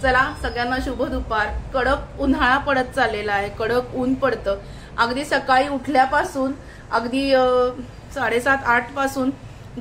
चला सगळ्यांना शुभ दुपार। कडक उन्हाळा पडत चाललेला आहे, कडक ऊन पडतं। अगदी सकाळी उठल्यापासून अगदी 7:30-8 पासून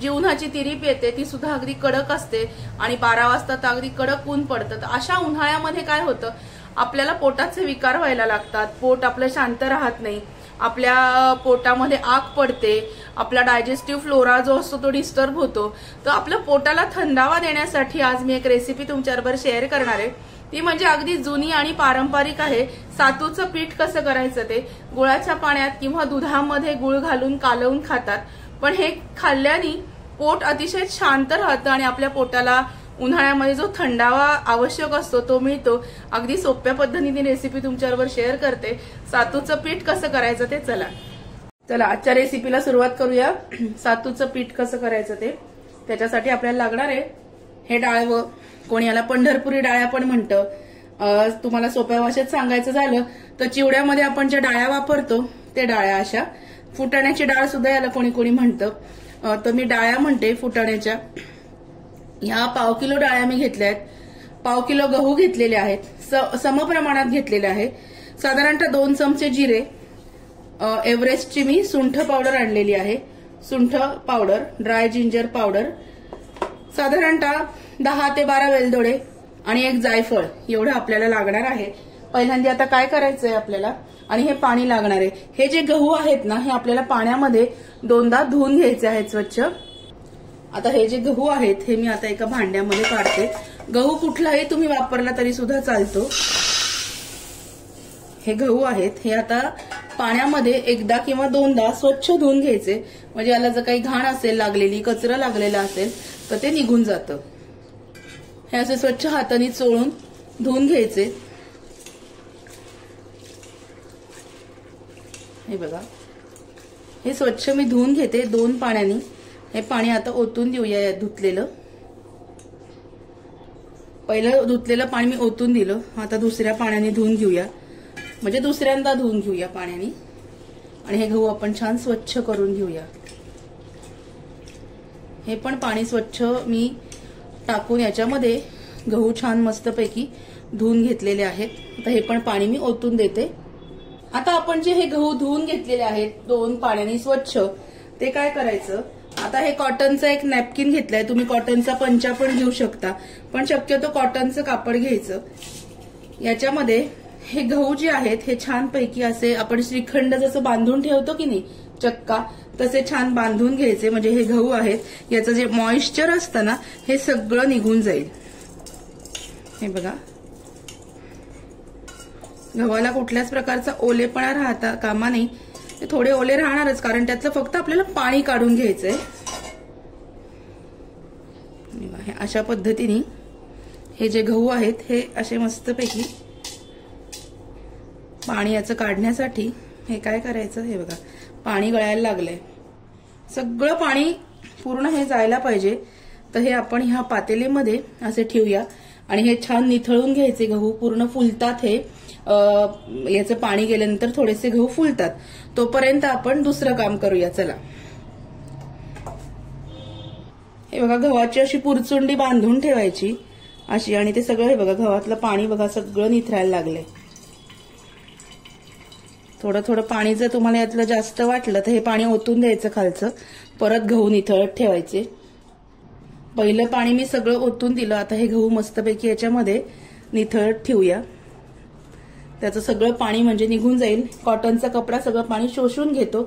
जी उन्हाची तिरीप येते ती सुद्धा अगदी कडक असते आणि 12 वाजता तर अगदी कडक ऊन पडतं। तर अशा उन्हाळ्यामध्ये काय होतं, आपल्याला पोटाचे विकार व्हायला लागतात, पोट आपलं शांत राहत नाही, आपल्या पोटामध्ये आग पडते, आपला डायजेस्टिव्ह फ्लोरा जो असतो तो डिस्टर्ब होतो। तर आपल्या पोटाला थंडावा देण्यासाठी आज मी एक रेसिपी तुमच्याबरोबर शेअर करणार आहे। ती म्हणजे अगदी जुनी आणि पारंपरिक आहे। सातूचं पीठ कसं करायचं ते गुळाच्या पाण्यात किंवा दुधामध्ये गुळ घालून कालवून खातात, पण हे खाल्ल्याने पोट अतिशय शांत राहतं आणि आपल्या पोटाला उन्हाळ्यामध्ये जो थंडावा आवश्यक असतो तो मिळतो। अगदी सोप्या पद्धतीने रेसिपी तुमच्याबरोबर शेअर करते। सातूचं पीठ कसं करायचं ते चला आजच्या रेसिपीला सुरुवात करूया। सातूचं पीठ कसं करायचं ते त्याच्यासाठी आपल्याला लागणार आहे हे डाळवं, कोणी याला पंढरपुरी डाळ्या पण म्हणतं। तुम्हाला सोप्या भाषेत सांगायचं झालं तर चिवड्यामध्ये आपण ज्या डाळ्या वापरतो ते डाळ्या, अशा फुटाण्याची डाळ सुद्धा याला कोणी कोणी म्हणतं, तर मी डाळ्या म्हणते फुटाण्याच्या। ह्या 1/2 किलो डाळ्या मी घेतल्या आहेत, 1/2 किलो गहू घेतलेले आहेत, समप्रमाणात घेतलेले आहे। साधारणतः 2 चमचे जिरे, एव्हरेस्टची मी सुंठ पावडर आणलेली आहे, सुंठ पावडर, ड्राय जिंजर पावडर, साधारणतः 10 ते 12 वेलदोडे आणि एक जायफळ, एवढं आपल्याला लागणार आहे। पहिल्यांदा आता काय करायचंय आपल्याला, आणि हे पाणी लागणार आहे। हे जे गहू आहेत ना हे आपल्याला पाण्यामध्ये 2दा धुवून घ्यायचे आहेत स्वच्छ। आता हे जे गहू आहेत हे मी आता एका भांड्यामध्ये काढते। गहू कुठलाही तुम्ही वापरला तरी सुद्धा चालतो। हे गहू आहेत हे आता पाण्यामध्ये 1दा किंवा 2दा स्वच्छ धुवून घ्यायचे, म्हणजे याला जर काही घाण असेल लागलेली, कचरा लागलेला असेल तर ते निघून जातं। हे असे स्वच्छ हाताने चोळून धुवून घ्यायचे। हे बघा, हे स्वच्छ मी धुवून घेते 2 पाण्याने। हे पाणी आता ओतून देऊया या धुतलेलं। पहिलं धुतलेलं पाणी मी ओतून दिलं, आता दुसऱ्या पाण्याने धुवून घेऊया, म्हणजे दुसऱ्यांदा धुवून घेऊया पाण्याने। आणि हे गहू आपण छान स्वच्छ करून घेऊया। हे पण पाणी स्वच्छ मी टाकून याच्यामध्ये गहू छान मस्तपैकी धुवून घेतलेले आहेत। आता हे पण पाणी मी ओतून देते। आता आपण जे हे गहू धुवून घेतलेले आहेत 2 पाण्याने स्वच्छ, ते काय करायचं, आता हे कॉटनचा एक नॅपकिन घेतलाय, तुम्ही कॉटनचा पंचा पण घेऊ शकता, पण शक्यतो कॉटनचं कापड घ्यायचं। याच्यामध्ये हे गहू जे आहेत हे छान पैकी असे आपण श्रीखंड जसं बांधून ठेवतो की नाही चक्का, तसे छान बांधून घ्यायचे, म्हणजे हे गहू आहेत याचं जे मॉइश्चर असतं ना हे सगळं निघून जाईल। हे बघा, गव्हाला कुठल्याच प्रकारचा ओलेपणा राहता कामा नये, ते थोडे ओले राहणारच, कारण त्यातलं फक्त आपल्याला पाणी काढून घ्यायचंय। हे अशा पद्धतीने हे जे गहू आहेत हे असे मस्तपैकी पाणी याचं काढण्यासाठी हे काय करायचं, हे बघा पाणी गळायला लागलंय, सगळं पाणी पूर्ण हे जायला पाहिजे। तर हे आपण ह्या पातेलीमध्ये असे ठेवूया आणि हे छान निथळून घ्यायचे। गहू पूर्ण फुलतात, हे याचं पाणी गेल्यानंतर थोडेसे गहू फुलतात, तोपर्यंत आपण दुसरं काम करूया। चला, हे बघा गव्हाची अशी पुरचुंडी बांधून ठेवायची अशी, आणि ते सगळं हे बघा गव्हातलं पाणी बघा सगळं निथरायला लागलंय। थोडं थोडं पाणी जर तुम्हाला यातलं जास्त वाटलं तर हे पाणी ओतून द्यायचं खालचं, परत गहू निथळत ठेवायचे। पहिलं पाणी मी सगळं ओतून दिलं, आता हे गहू मस्तपैकी याच्यामध्ये निथळत ठेवूया, त्याचं सगळं पाणी म्हणजे निघून जाईल। कॉटनचा कपडा सगळं पाणी शोषून घेतो,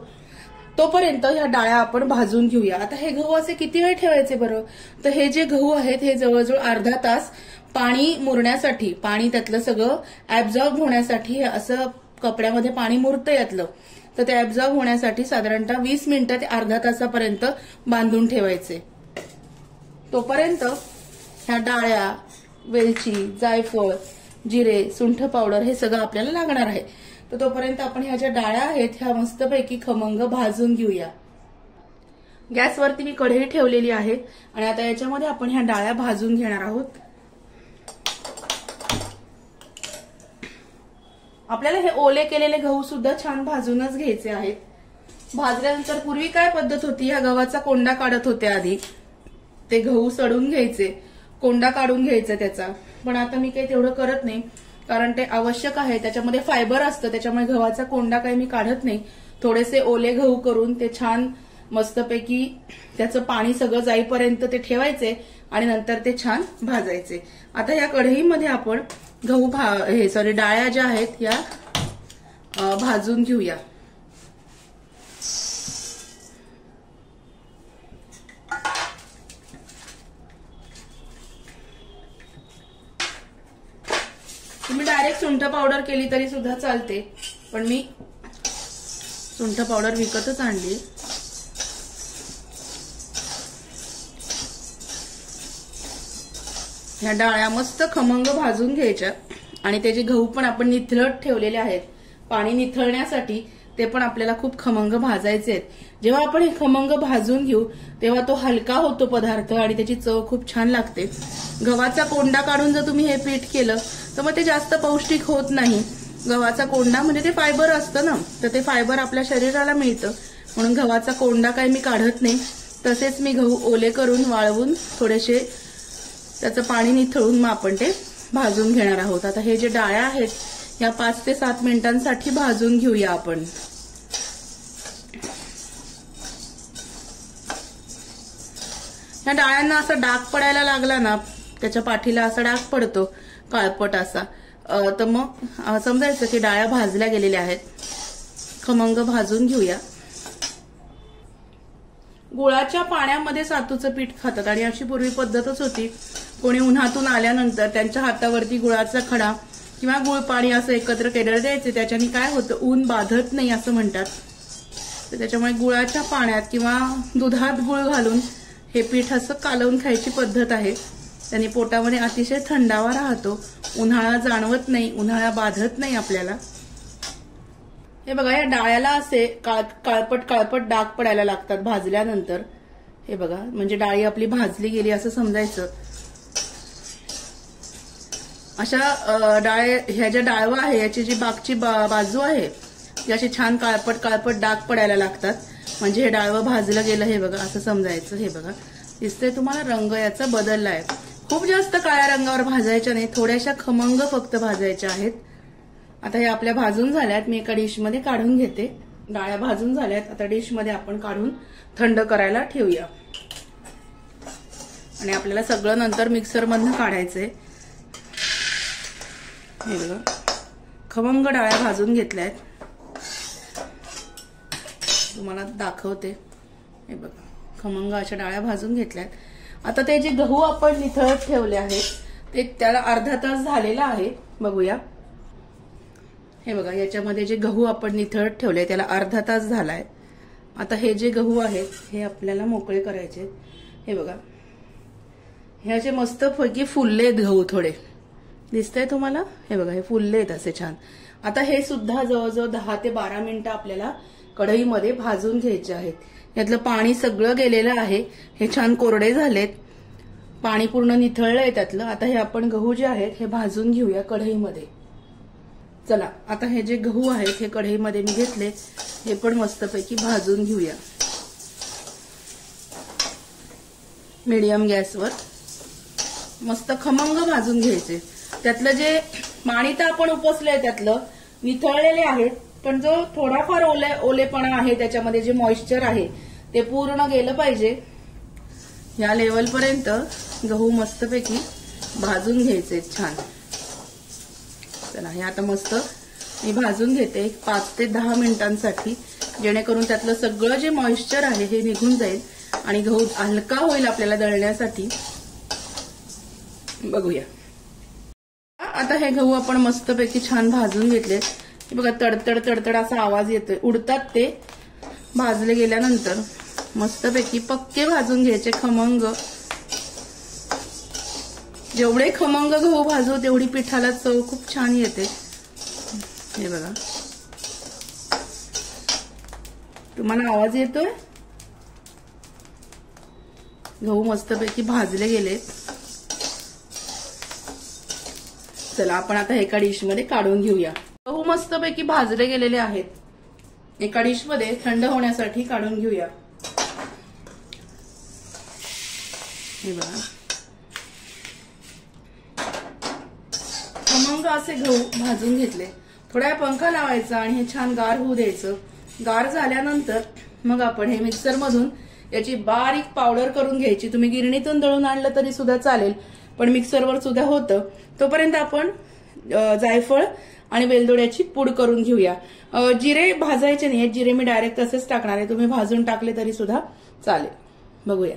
तोपर्यंत ह्या डाळ्या आपण भाजून घेऊया। आता हे गहू असे किती वेळ ठेवायचे बरं, तर हे जे गहू आहेत हे जवळजवळ अर्धा तास पाणी मुरण्यासाठी, पाणी त्यातलं सगळं ऍब्झॉर्ब होण्यासाठी, असं कपड्यामध्ये पाणी मुरतं यातलं, तर ते ऍब्झॉर्ब होण्यासाठी साधारणतः 20 मिनिटं ते अर्धा तासापर्यंत बांधून ठेवायचे। तोपर्यंत ह्या डाळ्या, वेलची, जायफळ, जिरे, सुंठ पावडर हे सगळं आपल्याला लागणार आहे। तर तोपर्यंत आपण ह्या ज्या डाळ्या आहेत ह्या मस्तपैकी खमंग भाजून घेऊया। गॅसवरती मी कढई ठेवलेली आहे आणि आता याच्यामध्ये आपण ह्या डाळ्या भाजून घेणार आहोत। आपल्याला हे ओले केलेले गहू सुद्धा छान भाजूनच घ्यायचे आहेत। भाजल्यानंतर पूर्वी काय पद्धत होती, ह्या गव्हाचा कोंडा काढत होते आधी, ते गहू सडून घ्यायचे, कोंडा काढून घ्यायचा त्याचा, पण आता मी काही तेवढं करत नाही कारण ते आवश्यक आहे. त्याच्यामध्ये फायबर असतं, त्याच्यामुळे गव्हाचा कोंडा काही मी काढत नाही. थोडेसे ओले गहू करून ते छान मस्तपैकी त्याचं पाणी सगळं जाईपर्यंत ते ठेवायचे आणि नंतर ते छान भाजायचे. आता या कढईमध्ये आपण डाळ्या ज्या आहेत या भाजून घेऊया. तुम्ही डायरेक्ट सुंठ पावडर केली तरी सुद्धा चालते, पण मी सुंठ पावडर विकतच आणली. ह्या डाळ्या मस्त खमंग भाजून घ्यायच्या आणि त्याचे गहू पण आपण निथळत ठेवलेले आहेत पाणी निथळण्यासाठी, ते पण आपल्याला खूप खमंग भाजायचे आहेत. जेव्हा आपण हे खमंग भाजून घेऊ तेव्हा तो हलका होतो पदार्थ आणि त्याची चव खूप छान लागते. गव्हाचा कोंडा काढून जर तुम्ही हे पीठ केलं तर मग ते जास्त पौष्टिक होत नाही. गव्हाचा कोंडा म्हणजे ते फायबर असतं ना, तर ते फायबर आपल्या शरीराला मिळतं, म्हणून गव्हाचा कोंडा काही मी काढत नाही. तसेच मी गहू ओले करून वाळवून थोडेसे त्याचं पाणी निथळून मग आपण ते भाजून घेणार आहोत. आता हे जे डाळ्या आहेत या 5 ते 7 मिनिटांसाठी भाजून घेऊया आपण. या डाळ्यांना असा डाग पडायला लागला ना, त्याच्या पाठीला असा डाग पडतो काळपट असा, तर मग समजायचं की डाळ्या भाजल्या गेलेल्या आहेत. खमंग भाजून घेऊया. गुळाच्या पाण्यामध्ये सातूचं पीठ खातात आणि अशी पूर्वी पद्धतच होती. कोणी उन्हातून आल्यानंतर त्यांच्या हातावरती गुळाचा खडा किंवा गुळ पाणी असं एकत्र केलेलं द्यायचे. त्याच्याने काय होतं, ऊन बाधत नाही असं म्हणतात. तर त्याच्यामुळे गुळाच्या पाण्यात किंवा दुधात गुळ घालून हे पीठ असं कालवून खायची पद्धत आहे. त्याने पोटामध्ये अतिशय थंडावा राहतो, उन्हाळा जाणवत नाही, उन्हाळा बाधत नाही आपल्याला. हे बघा, या डाळ्याला असे काळपट डाग पडायला लागतात भाजल्यानंतर. हे बघा, म्हणजे डाळी आपली भाजली गेली असं समजायचं. अशा ह्या ज्या डाळवा आहे याची जी बागची बाजू आहे ती अशी छान काळपट डाग पडायला लागतात, म्हणजे हे डाळवं भाजलं गेलं हे बघा असं समजायचं. हे बघा दिसतंय तुम्हाला, रंग याचा बदललाय. खूप जास्त काळ्या रंगावर भाजायच्या नाही, थोड्याशा खमंग फक्त भाजायच्या आहेत. आता हे आपल्या भाजून झाल्यात, मी एका डिशमध्ये काढून घेते. डाळ्या भाजून झाल्यात, आता डिशमध्ये आपण काढून थंड करायला ठेवूया. आणि आपल्याला सगळं नंतर मिक्सरमधनं काढायचंय. हे बघा, खमंग डाळ्या भाजून घेतल्यात, तुम्हाला दाखवते. हे बघा, खमंग अशा डाळ्या भाजून घेतल्यात. आता ते जे गहू आपण निथळत ठेवले आहेत ते त्याला अर्धा तास झालेला आहे, बघूया. हे बघा, याच्यामध्ये जे गहू आपण निथळत ठेवले त्याला अर्धा तास झालाय. आता हे जे गहू आहेत हे आपल्याला मोकळे करायचे. हे बघा, हे असे मस्त पैकी फुललेत गहू, थोडे दिसतंय तुम्हाला. हे बघा, हे फुललेत असे छान. आता हे सुद्धा जवळजवळ 10 ते 12 मिनिटं आपल्याला कढईमध्ये भाजून घ्यायचे आहेत. यातलं पाणी सगळं गेलेलं आहे, हे छान कोरडे झालेत, पाणी पूर्ण निथळलंय त्यातलं. आता हे आपण गहू जे आहेत हे भाजून घेऊया कढईमध्ये. चला, आता हे जे गहू आहेत हे कढईमध्ये मी घेतले, हे पण मस्तपैकी भाजून घेऊया मीडियम गॅसवर. मस्त खमंग भाजून घ्यायचे. त्यातलं जे पाणी तर आपण उपसलंय त्यातलं निथळलेले आहेत, पण जो थोडाफार ओलेपणा आहे त्याच्यामध्ये, जे मॉइश्चर आहे ते पूर्ण गेलं पाहिजे. या लेवलपर्यंत गहू मस्तपैकी भाजून घ्यायचे छान. चला, हे आता मस्त मी भाजून घेते 5 ते 10 मिनिटांसाठी, जेणेकरून त्यातलं सगळं जे मॉइश्चर आहे हे निघून जाईल आणि गहू हलका होईल आपल्याला दळण्यासाठी. बघूया. आता हे गहू आपण मस्तपैकी छान भाजून घेतले. हे बघा, तडतड असा आवाज येतोय, उडतात ते भाजले गेल्यानंतर. मस्तपैकी पक्के भाजून घ्यायचे, खमंग. जेवढे खमंग गहू भाजू तेवढी पिठाला चव खूप छान येते. हे बघा, तुम्हाला आवाज येतोय. गहू मस्तपैकी भाजले गेले. चला, आपण आता एका डिशमध्ये काढून घेऊया. गहू मस्तपैकी भाजले गेलेले आहेत, एका डिशमध्ये थंड होण्यासाठी काढून घेऊया. हे बघा, खमंग असे गहू भाजून घेतले. थोडा पंखा लावायचा आणि हे छान गार होऊ द्यायचं. गार झाल्यानंतर मग आपण हे मिक्सर मधून याची बारीक पावडर करून घ्यायची. तुम्ही गिरणीतून दळून आणलं तरी सुद्धा चालेल, पण मिक्सरवर सुद्धा होतं. तोपर्यंत आपण जायफळ आणि वेलदोड्याची पूड करून घेऊया. जिरे भाजायचे नाही, जिरे मी डायरेक्ट तसेच टाकणार आहे. तुम्ही भाजून टाकले तरी सुद्धा चालेल. बघूया.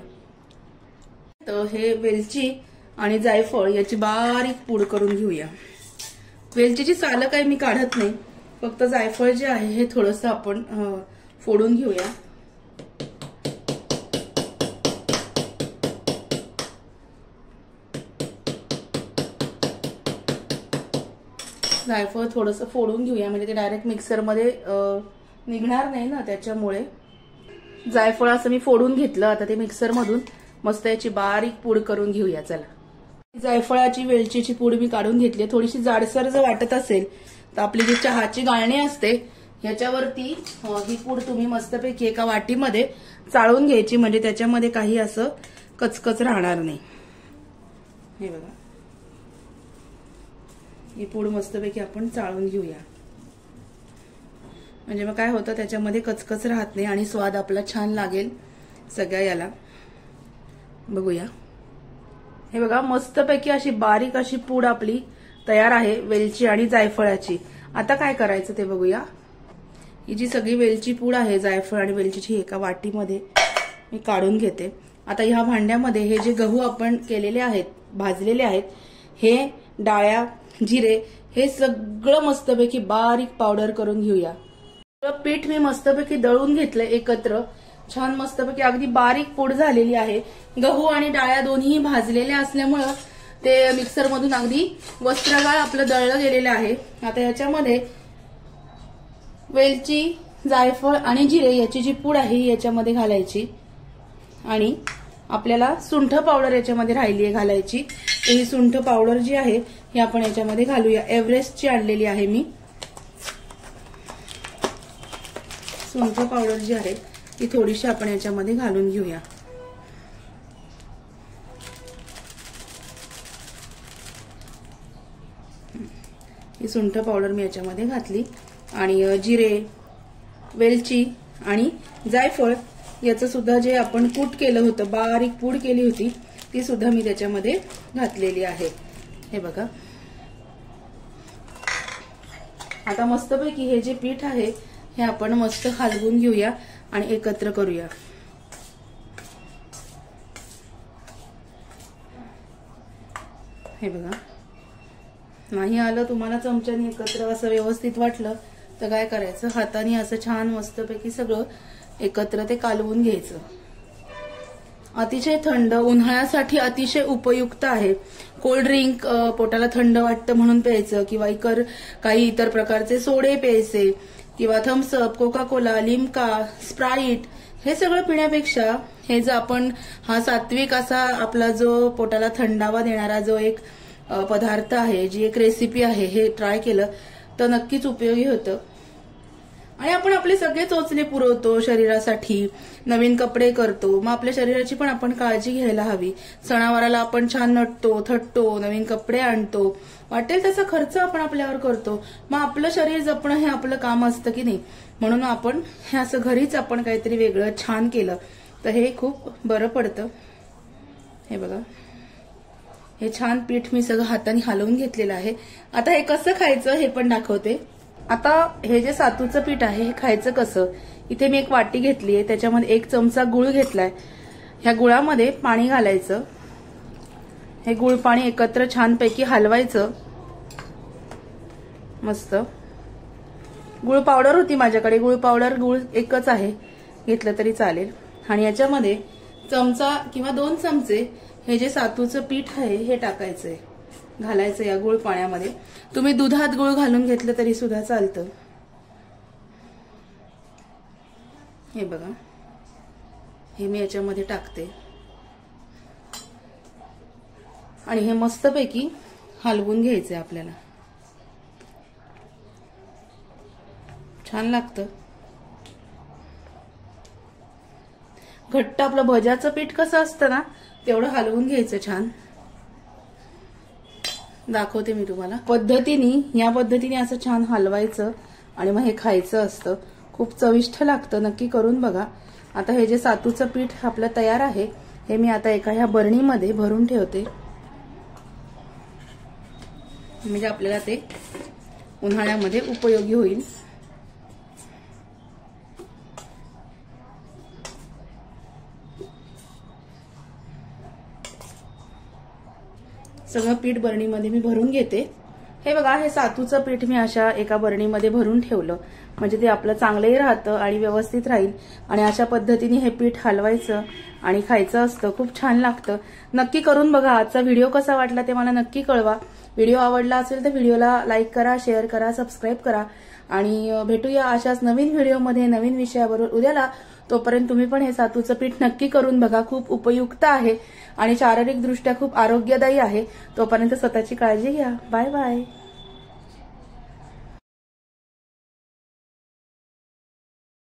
तर हे वेलची आणि जायफळ याची बारीक पूड करून घेऊया. वेलचीची सालं काही मी काढत नाही, फक्त जायफळ जे आहे हे थोडंसं आपण फोडून घेऊया. जायफळ थोडंसं फोडून घेऊया, म्हणजे ते डायरेक्ट मिक्सरमध्ये निघणार नाही ना, त्याच्यामुळे. जायफळ असं मी फोडून घेतलं. आता ते मिक्सरमधून मस्त याची बारीक पूड करून घेऊया. चला, जायफळाची वेलचीची पूड मी काढून घेतली. थोडीशी जाडसर जर वाटत असेल तर आपली जी चहाची गाळणी असते ह्याच्यावरती ही पूड तुम्ही मस्तपैकी एका वाटीमध्ये चाळून घ्यायची, म्हणजे त्याच्यामध्ये काही असं कचकच राहणार नाही. हे बघा, ही पूड मस्तपैकी आपण चाळून घेऊया, म्हणजे मग काय होतं त्याच्यामध्ये कचकच राहत नाही आणि स्वाद आपला छान लागेल सगळ्या याला. बघूया. हे बघा, मस्तपैकी अशी बारीक अशी पूड आपली तयार आहे वेलची आणि जायफळाची. आता काय करायचं ते बघूया. ही जी सगळी वेलची पूड आहे जायफळ आणि वेलचीची एका वाटीमध्ये मी काढून घेते. आता ह्या भांड्यामध्ये हे जे गहू आपण केलेले आहेत, भाजलेले आहेत, हे डाळ्या, जिरे, हे सगळं मस्तपैकी बारीक पावडर करून घेऊया. पीठ मी मस्तपैकी दळून घेतलं एकत्र, छान मस्तपैकी अगदी बारीक पूड झालेली आहे. गहू आणि डाळ्या दोन्ही भाजलेल्या असल्यामुळं ते मिक्सर मधून अगदी वस्त्रगाळ आपलं दळलं गेलेलं आहे. आता याच्यामध्ये वेलची, जायफळ आणि जिरे याची जी पूड आहे याच्यामध्ये घालायची आणि आपल्याला सुंठ पावडर याच्यामध्ये राहिली आहे घालायची. ही सुंठ पावडर जी आहे ही आपण याच्यामध्ये घालूया. एव्हरेस्टची आणलेली आहे मी. सुंठ पावडर जी आहे ती थोडीशी आपण याच्यामध्ये घालून घेऊया. ही सुंठ पावडर मी याच्यामध्ये घातली आणि जिरे, वेलची आणि जायफळ याचं सुद्धा जे आपण कूट केलं होतं, बारीक पूड केली होती, ती सुद्धा मी त्याच्यामध्ये घातलेली आहे. हे बघा. आता मस्तपैकी हे जे पीठ आहे हे आपण मस्त हलवून घेऊया आणि एकत्र करूया. हे बघा, नाही आलं तुम्हाला चमच्याने एकत्र असं व्यवस्थित वाटलं तर काय करायचं, हाताने असं छान मस्तपैकी सगळं एकत्र ते कालवून घ्यायचं. अतिशय थंड, उन्हाळ्यासाठी अतिशय उपयुक्त आहे. कोल्ड ड्रिंक पोटाला थंड वाटतं म्हणून प्यायचं, किंवा काही इतर प्रकारचे सोडे प्यायचे, किंवा Thums Up, Coca Cola, Limca, sprite, हे सगळं पिण्यापेक्षा हे जर आपण हा सात्विक असा आपला जो पोटाला थंडावा देणारा जो एक पदार्थ आहे, जी एक रेसिपी आहे, हे ट्राय केलं तर नक्कीच उपयोगी होतं. आणि आपण आपले सगळे चोचले पुरवतो शरीरासाठी, नवीन कपडे करतो, मग आपल्या शरीराची पण आपण काळजी घ्यायला हवी. सणावाराला आपण छान नटतो, थटतो, नवीन कपडे आणतो, वाटेल तसा खर्च आपण आपल्यावर करतो. मग आपलं शरीर जपणं हे आपलं काम असतं की नाही. म्हणून आपण हे असं घरीच आपण काहीतरी वेगळं छान केलं तर हे खूप बरं पडतं. हे बघा, हे छान पीठ मी सगळं हाताने हलवून घेतलेलं आहे. आता हे कसं खायचं हे पण दाखवते. आता हे जे सातूचं पीठ आहे हे खायचं कसं. इथे मी एक वाटी घेतली आहे, त्याच्यामध्ये 1 चमचा गुळ घेतलाय. ह्या गुळामध्ये पाणी घालायचं. हे गुळ पाणी एकत्र छानपैकी हलवायचं. मस्त. गुळ पावडर होती माझ्याकडे, गुळ पावडर गुळ एकच आहे, घेतलं तरी चालेल. आणि याच्यामध्ये चमचा किंवा 2 चमचे हे जे सातूचं पीठ आहे हे टाकायचंय, घालायचं या गुळ पाण्यामध्ये. तुम्ही दुधात गुळ घालून घेतलं तरी सुद्धा चालतं. हे बघा, हे मी याच्यामध्ये टाकते आणि हे मस्तपैकी हलवून घ्यायचंय आपल्याला. छान लागतं. घट्ट आपलं भज्याचं पीठ कसं असतं ना, तेवढं हलवून घ्यायचं छान. दाखवते मी तुम्हाला या पद्धतीने असं छान हलवायचं आणि मग हे खायचं असतं. खूप चविष्ट लागतं, नक्की करून बघा. आता हे जे सातूचं पीठ आपलं तयार आहे हे मी आता एका ह्या बरणीमध्ये भरून ठेवते, म्हणजे आपल्याला ते उन्हाळ्यामध्ये उपयोगी होईल. सगळं पीठ बरणीमध्ये मी भरून घेते. हे बघा, हे सातूचं पीठ मी अशा एका बरणीमध्ये भरून ठेवलं, म्हणजे ते आपलं चांगलंही राहतं आणि व्यवस्थित राहील. आणि अशा पद्धतीने हे पीठ हलवायचं आणि खायचं असतं. खूप छान लागतं, नक्की करून बघा. आजचा व्हिडिओ कसा वाटला ते मला नक्की कळवा. व्हिडिओ आवडला असेल तर व्हिडिओला लाईक करा, शेअर करा, सबस्क्राईब करा आणि भेटूया अशाच नवीन व्हिडिओमध्ये नवीन विषयाबरोबर उद्याला. तोपर्यंत तुम्ही पण हे सातूचं पीठ नक्की करून बघा. खूप उपयुक्त आहे आणि शारीरिक दृष्ट्या खूप आरोग्यदायी आहे. तोपर्यंत स्वतःची काळजी घ्या. Bye bye.